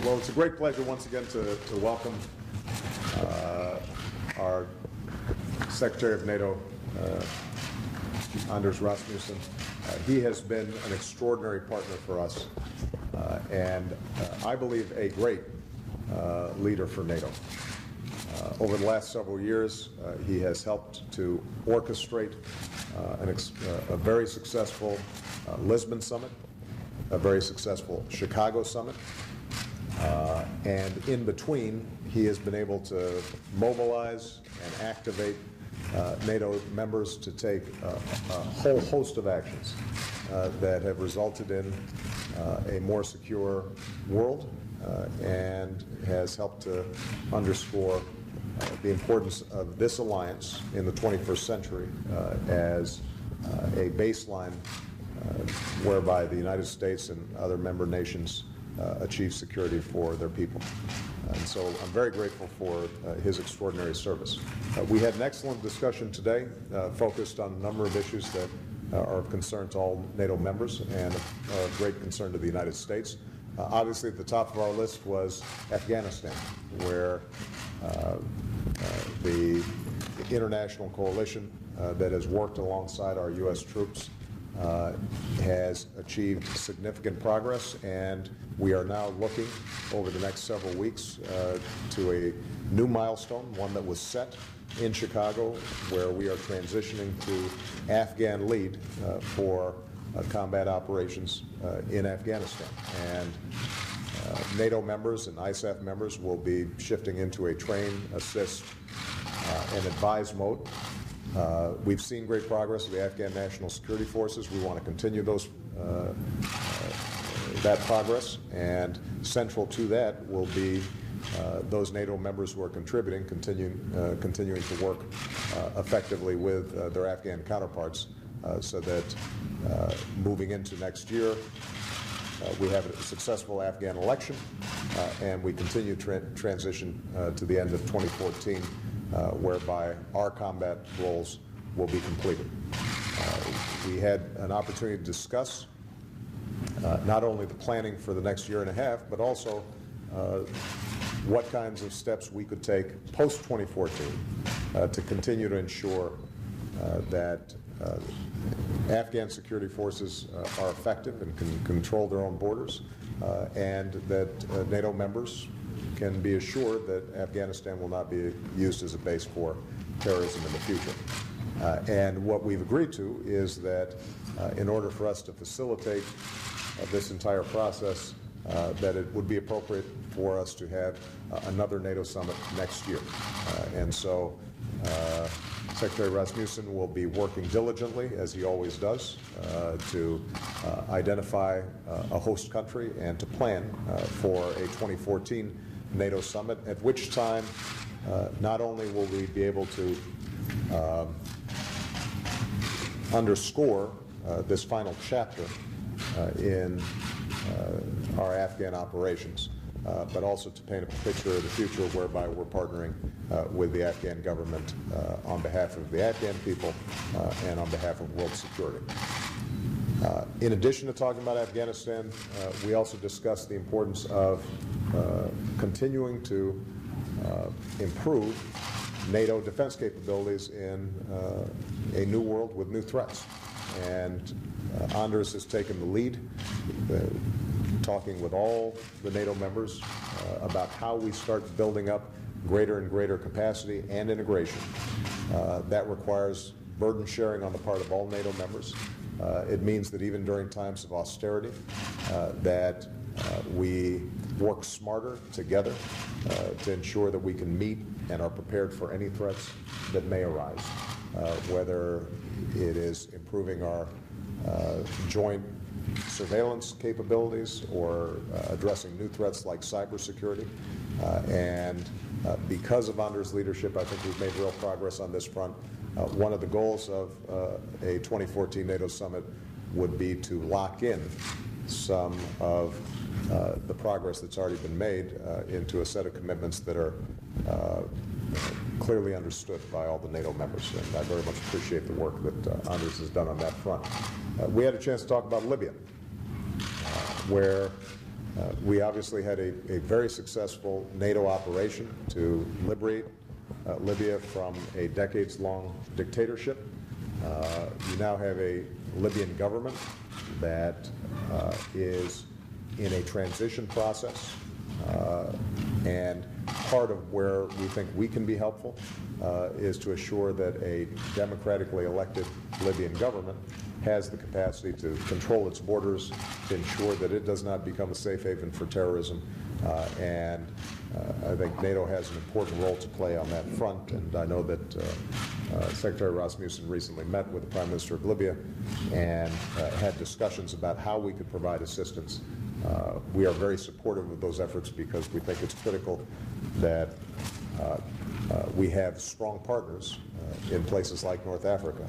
Well, it's a great pleasure once again to welcome our Secretary of NATO, Anders Rasmussen. He has been an extraordinary partner for us, and I believe a great leader for NATO. Over the last several years, he has helped to orchestrate a very successful Lisbon summit, a very successful Chicago summit, and in between, he has been able to mobilize and activate NATO members to take a whole host of actions that have resulted in a more secure world and has helped to underscore the importance of this alliance in the 21st century as a baseline whereby the United States and other member nations achieve security for their people. And so I'm very grateful for his extraordinary service. We had an excellent discussion today focused on a number of issues that are of concern to all NATO members and of great concern to the United States. Obviously, at the top of our list was Afghanistan, where the international coalition that has worked alongside our U.S. troops has achieved significant progress, and we are now looking over the next several weeks to a new milestone, one that was set in Chicago, where we are transitioning to Afghan lead for combat operations in Afghanistan. And NATO members and ISAF members will be shifting into a train, assist, and advise mode. We've seen great progress with the Afghan National Security Forces. We want to continue that progress, and central to that will be those NATO members who are contributing, continuing to work effectively with their Afghan counterparts so that moving into next year, we have a successful Afghan election, and we continue transition to the end of 2014, whereby our combat roles will be completed. We had an opportunity to discuss not only the planning for the next year and a half, but also what kinds of steps we could take post-2014 to continue to ensure that Afghan security forces are effective and can control their own borders, and that NATO members can be assured that Afghanistan will not be used as a base for terrorism in the future. And what we've agreed to is that in order for us to facilitate this entire process, that it would be appropriate for us to have another NATO summit next year. And so Secretary Rasmussen will be working diligently, as he always does, to identify a host country and to plan for a 2014 NATO summit, at which time not only will we be able to underscore this final chapter in our Afghan operations, but also to paint a picture of the future whereby we're partnering with the Afghan government on behalf of the Afghan people and on behalf of world security. In addition to talking about Afghanistan, we also discussed the importance of continuing to improve NATO defense capabilities in a new world with new threats. And Anders has taken the lead, talking with all the NATO members about how we start building up greater and greater capacity and integration. That requires burden sharing on the part of all NATO members. It means that even during times of austerity, that we work smarter together to ensure that we can meet and are prepared for any threats that may arise, whether it is improving our joint surveillance capabilities or addressing new threats like cybersecurity. And because of Anders' leadership, I think we've made real progress on this front. One of the goals of a 2014 NATO summit would be to lock in some of the progress that's already been made into a set of commitments that are clearly understood by all the NATO members. And I very much appreciate the work that Anders has done on that front. We had a chance to talk about Libya, where We obviously had a very successful NATO operation to liberate Libya from a decades-long dictatorship. You now have a Libyan government that is in a transition process, and part of where we think we can be helpful is to assure that a democratically elected Libyan government has the capacity to control its borders, to ensure that it does not become a safe haven for terrorism, and I think NATO has an important role to play on that front, and I know that Secretary Rasmussen recently met with the Prime Minister of Libya and had discussions about how we could provide assistance. We are very supportive of those efforts because we think it's critical that we have strong partners in places like North Africa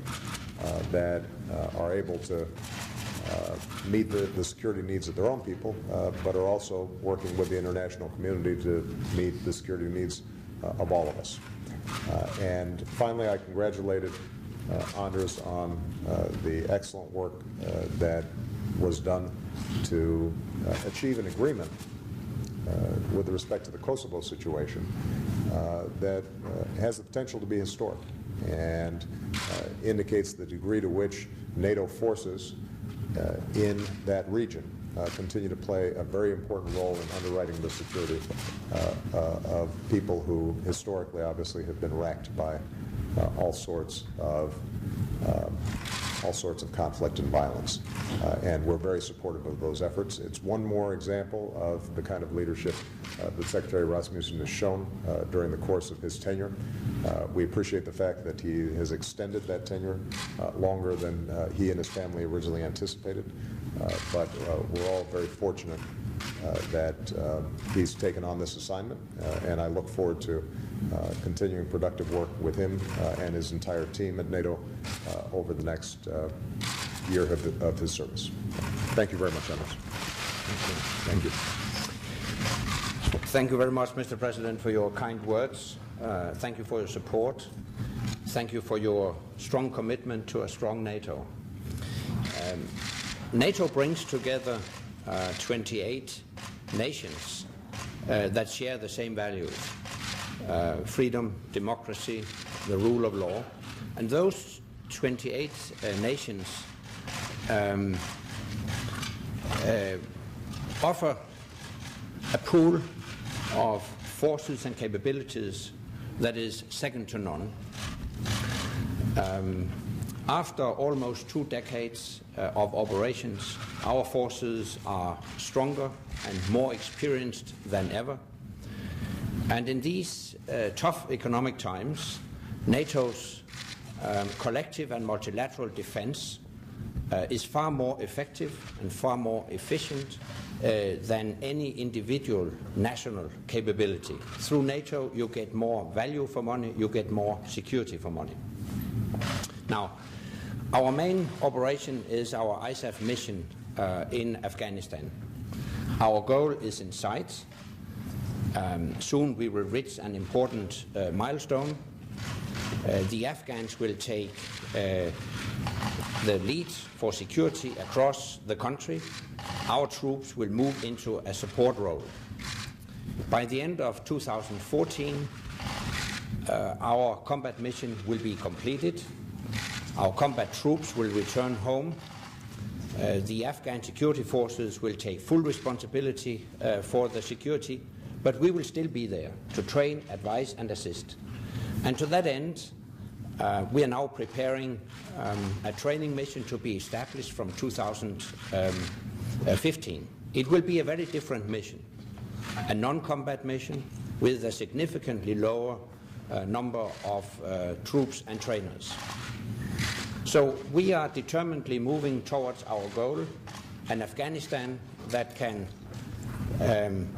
that are able to meet the security needs of their own people, but are also working with the international community to meet the security needs of all of us. And finally, I congratulated Anders on the excellent work that was done to achieve an agreement with respect to the Kosovo situation that has the potential to be historic and indicates the degree to which NATO forces in that region continue to play a very important role in underwriting the security of people who historically obviously have been racked by all sorts of conflict and violence. And we're very supportive of those efforts. It's one more example of the kind of leadership that Secretary Rasmussen has shown during the course of his tenure. We appreciate the fact that he has extended that tenure longer than he and his family originally anticipated. But we're all very fortunate that he's taken on this assignment, and I look forward to continuing productive work with him and his entire team at NATO over the next year of his service. Thank you very much, Anders. Thank you. Thank you very much, Mr. President, for your kind words. Thank you for your support. Thank you for your strong commitment to a strong NATO. NATO brings together 28 nations that share the same values: freedom, democracy, the rule of law. And those 28 nations offer a pool of forces and capabilities that is second to none. After almost 2 decades of operations, our forces are stronger and more experienced than ever. And in these tough economic times, NATO's collective and multilateral defense is far more effective and far more efficient than any individual national capability. Through NATO, you get more value for money, you get more security for money. Now, our main operation is our ISAF mission in Afghanistan. Our goal is in sight. Soon we will reach an important milestone. The Afghans will take the lead for security across the country. Our troops will move into a support role. By the end of 2014, our combat mission will be completed. Our combat troops will return home. The Afghan security forces will take full responsibility for the security, but we will still be there to train, advise, and assist. And to that end, we are now preparing a training mission to be established from 2015. It will be a very different mission, a non-combat mission with a significantly lower number of troops and trainers. So we are determinedly moving towards our goal, an Afghanistan that can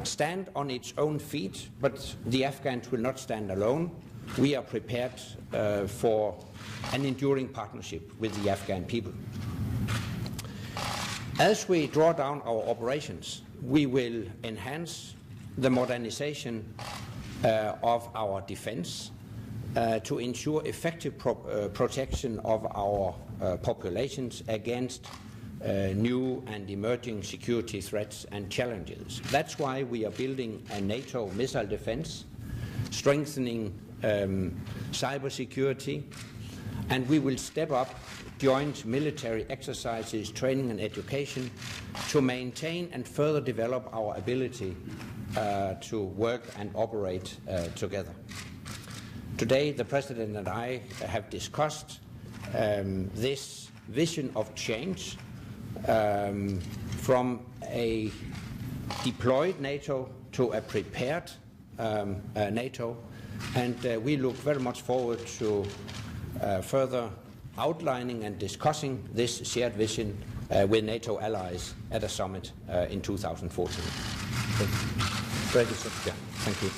stand on its own feet, but the Afghans will not stand alone. We are prepared for an enduring partnership with the Afghan people. As we draw down our operations, we will enhance the modernization of our defense to ensure effective protection of our populations against new and emerging security threats and challenges. That's why we are building a NATO missile defense, strengthening cybersecurity, and we will step up joint military exercises, training and education to maintain and further develop our ability to work and operate together. Today, the President and I have discussed this vision of change from a deployed NATO to a prepared NATO, and we look very much forward to further outlining and discussing this shared vision with NATO allies at a summit in 2014. Thank you, sir. Yeah, thank you.